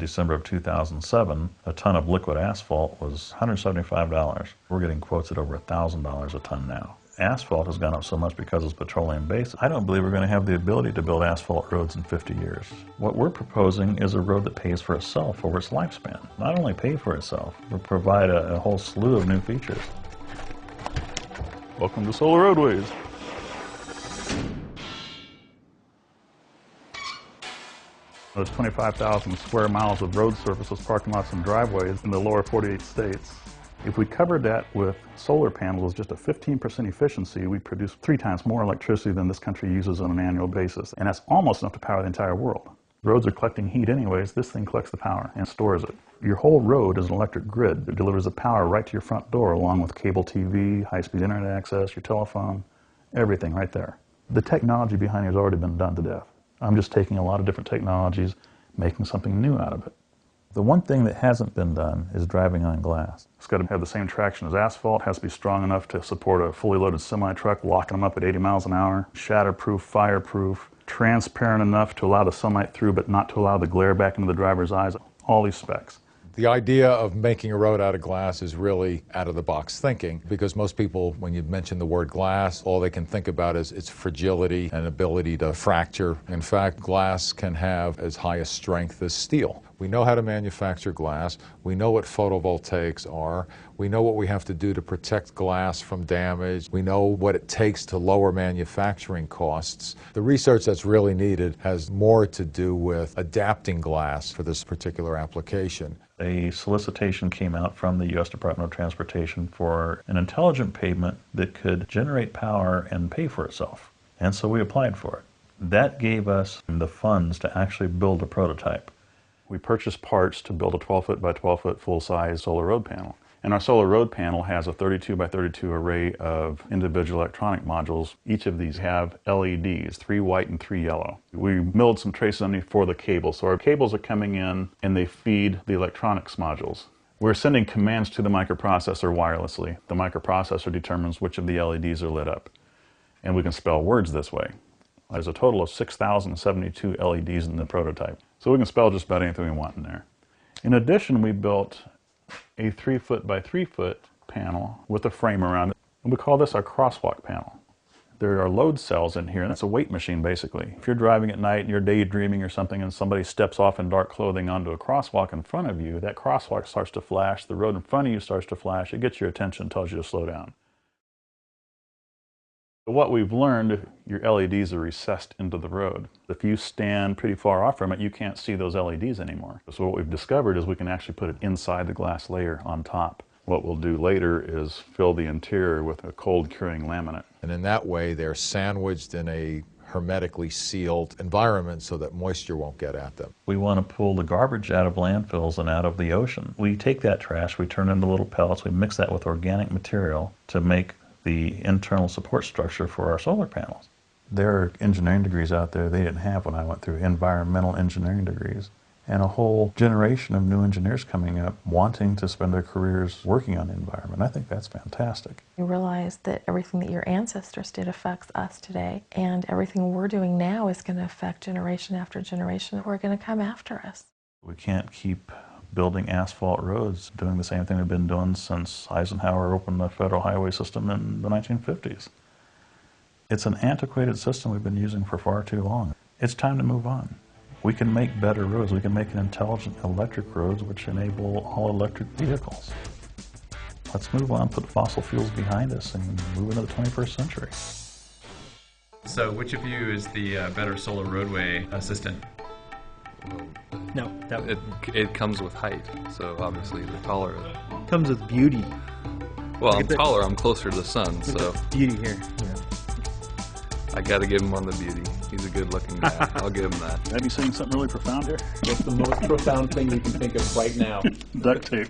December of 2007, a ton of liquid asphalt was $175. We're getting quotes at over $1,000 a ton now. Asphalt has gone up so much because it's petroleum-based. I don't believe we're going to have the ability to build asphalt roads in 50 years. What we're proposing is a road that pays for itself over its lifespan. Not only pay for itself, but provide a whole slew of new features. Welcome to Solar Roadways. There's 25,000 square miles of road surfaces, parking lots, and driveways in the lower 48 states. If we covered that with solar panels, just a 15% efficiency, we produce 3 times more electricity than this country uses on an annual basis. And that's almost enough to power the entire world. Roads are collecting heat anyways. This thing collects the power and stores it. Your whole road is an electric grid that delivers the power right to your front door, along with cable TV, high-speed internet access, your telephone, everything right there. The technology behind it has already been done to death. I'm just taking a lot of different technologies, making something new out of it. The one thing that hasn't been done is driving on glass. It's got to have the same traction as asphalt, has to be strong enough to support a fully loaded semi-truck, locking them up at 80 miles an hour, shatterproof, fireproof, transparent enough to allow the sunlight through but not to allow the glare back into the driver's eyes, all these specs. The idea of making a road out of glass is really out-of-the-box thinking, because most people, when you mention the word glass, all they can think about is its fragility and ability to fracture. In fact, glass can have as high a strength as steel. We know how to manufacture glass. We know what photovoltaics are. We know what we have to do to protect glass from damage. We know what it takes to lower manufacturing costs. The research that's really needed has more to do with adapting glass for this particular application. A solicitation came out from the U.S. Department of Transportation for an intelligent pavement that could generate power and pay for itself. And so we applied for it. That gave us the funds to actually build a prototype. We purchased parts to build a 12-foot by 12-foot full-size solar road panel. And our solar road panel has a 32 by 32 array of individual electronic modules. Each of these have LEDs, 3 white and 3 yellow. We milled some traces underneath for the cables. So our cables are coming in and they feed the electronics modules. We're sending commands to the microprocessor wirelessly. The microprocessor determines which of the LEDs are lit up. And we can spell words this way. There's a total of 6,072 LEDs in the prototype. So we can spell just about anything we want in there. In addition, we built a 3-foot by 3-foot panel with a frame around it. And we call this our crosswalk panel. There are load cells in here, and it's a weight machine basically. If you're driving at night and you're daydreaming or something and somebody steps off in dark clothing onto a crosswalk in front of you, that crosswalk starts to flash, the road in front of you starts to flash, it gets your attention, tells you to slow down. What we've learned, your LEDs are recessed into the road. If you stand pretty far off from it, you can't see those LEDs anymore. So what we've discovered is we can actually put it inside the glass layer on top. What we'll do later is fill the interior with a cold curing laminate. And in that way, they're sandwiched in a hermetically sealed environment so that moisture won't get at them. We want to pull the garbage out of landfills and out of the ocean. We take that trash, we turn it into little pellets, we mix that with organic material to make the internal support structure for our solar panels. There are engineering degrees out there they didn't have when I went through, environmental engineering degrees, and a whole generation of new engineers coming up wanting to spend their careers working on the environment. I think that's fantastic. You realize that everything that your ancestors did affects us today, and everything we're doing now is going to affect generation after generation who are going to come after us. We can't keep building asphalt roads, doing the same thing we've been doing since Eisenhower opened the federal highway system in the 1950s. It's an antiquated system we've been using for far too long. It's time to move on. We can make better roads. We can make an intelligent electric roads which enable all electric vehicles. Let's move on, put fossil fuels behind us, and move into the 21st century. So which of you is the better solar roadway assistant? No, It comes with height, so obviously the taller. comes with beauty. Well, I'm taller, I'm closer to the sun, so Beauty here. Yeah. I gotta give him on the beauty. He's a good looking guy. I'll give him that. Did I be saying something really profound here? What's the most profound thing you can think of right now? Duct tape.